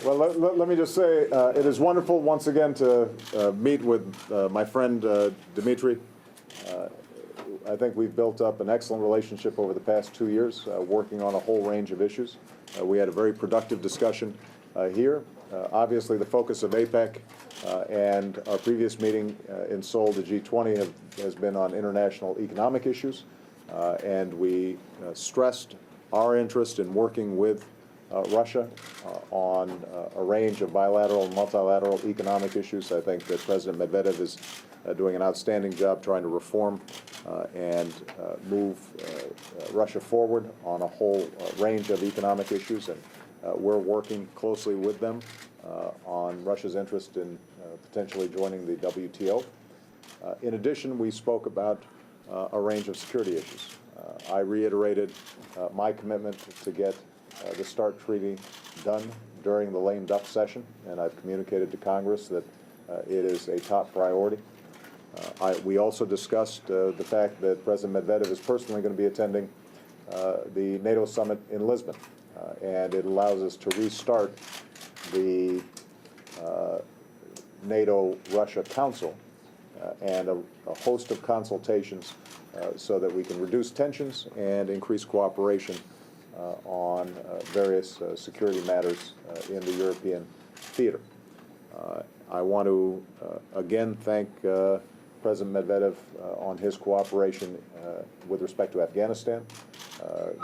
Well, let me just say, it is wonderful once again to meet with my friend Dmitry. I think we've built up an excellent relationship over the past 2 years, working on a whole range of issues. We had a very productive discussion here. Obviously, the focus of APEC and our previous meeting in Seoul, the G20, has been on international economic issues, and we stressed our interest in working with Russia on a range of bilateral and multilateral economic issues. I think that President Medvedev is doing an outstanding job trying to reform and move Russia forward on a whole range of economic issues, and we're working closely with them on Russia's interest in potentially joining the WTO. In addition, we spoke about a range of security issues. I reiterated my commitment to get the START treaty done during the lame duck session, and I've communicated to Congress that it is a top priority. We also discussed the fact that President Medvedev is personally going to be attending the NATO summit in Lisbon, and it allows us to restart the NATO-Russia Council and a host of consultations so that we can reduce tensions and increase cooperation on various security matters in the European theater. I want to again thank President Medvedev on his cooperation with respect to Afghanistan.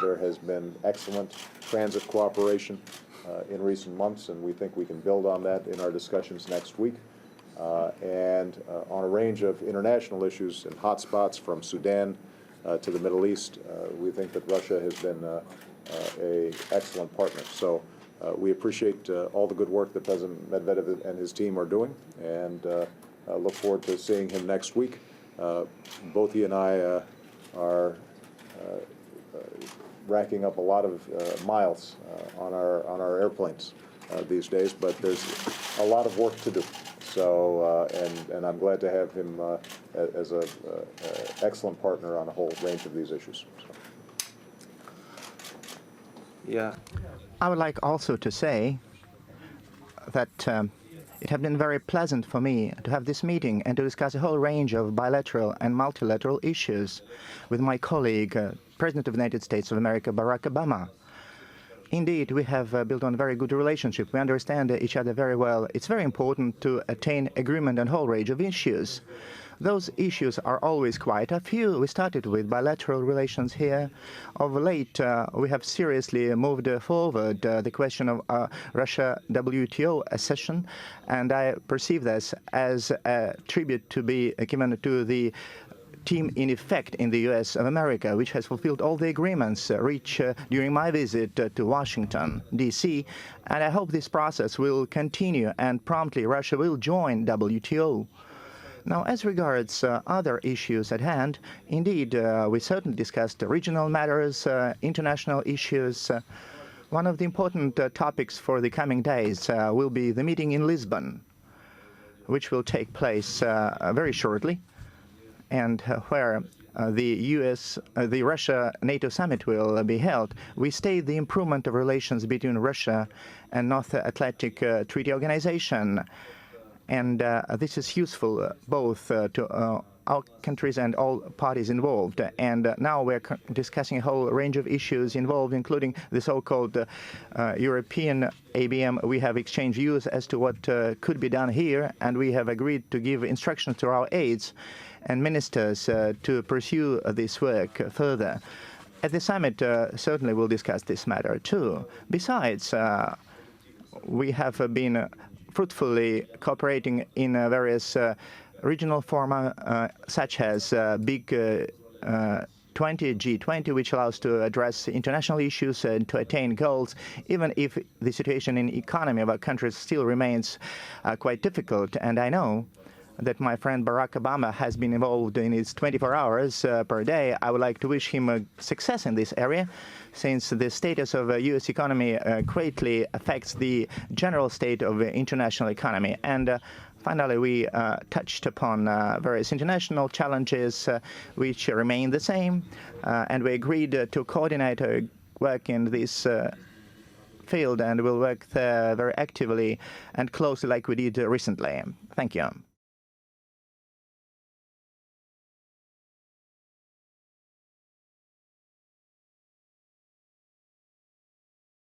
There has been excellent transit cooperation in recent months, and we think we can build on that in our discussions next week. And on a range of international issues and hotspots from Sudan to the Middle East, we think that Russia has been an excellent partner. So we appreciate all the good work that President Medvedev and his team are doing, and look forward to seeing him next week. Both he and I are racking up a lot of miles on our airplanes these days, but there's a lot of work to do. So, and I'm glad to have him as an excellent partner on a whole range of these issues. So. Yeah. I would like also to say that it has been very pleasant for me to have this meeting and to discuss a whole range of bilateral and multilateral issues with my colleague, President of the United States of America, Barack Obama. Indeed, we have built on a very good relationship. We understand each other very well. It's very important to attain agreement on a whole range of issues. Those issues are always quite a few. We started with bilateral relations here. Of late, we have seriously moved forward the question of Russia WTO accession, and I perceive this as a tribute to be given to the team in effect in the U.S. of America, which has fulfilled all the agreements reached during my visit to Washington, D.C., and I hope this process will continue and promptly Russia will join WTO. Now, as regards other issues at hand, indeed, we certainly discussed regional matters, international issues. One of the important topics for the coming days will be the meeting in Lisbon, which will take place very shortly, and where the Russia-NATO summit will be held. We state the improvement of relations between Russia and North Atlantic Treaty Organization, and this is useful both to our countries and all parties involved. And now we're discussing a whole range of issues involved, including the so-called European ABM. We have exchanged views as to what could be done here, and we have agreed to give instructions to our aides and ministers to pursue this work further. At the summit, certainly we'll discuss this matter too. Besides, we have been fruitfully cooperating in various regional forums, such as Big 20, G20, which allows to address international issues and to attain goals, even if the situation in the economy of our countries still remains quite difficult. And I know that my friend Barack Obama has been involved in his 24 hours per day. I would like to wish him success in this area, since the status of the U.S. economy greatly affects the general state of the international economy. And finally, we touched upon various international challenges which remain the same, and we agreed to coordinate our work in this field and will work very actively and closely like we did recently. Thank you.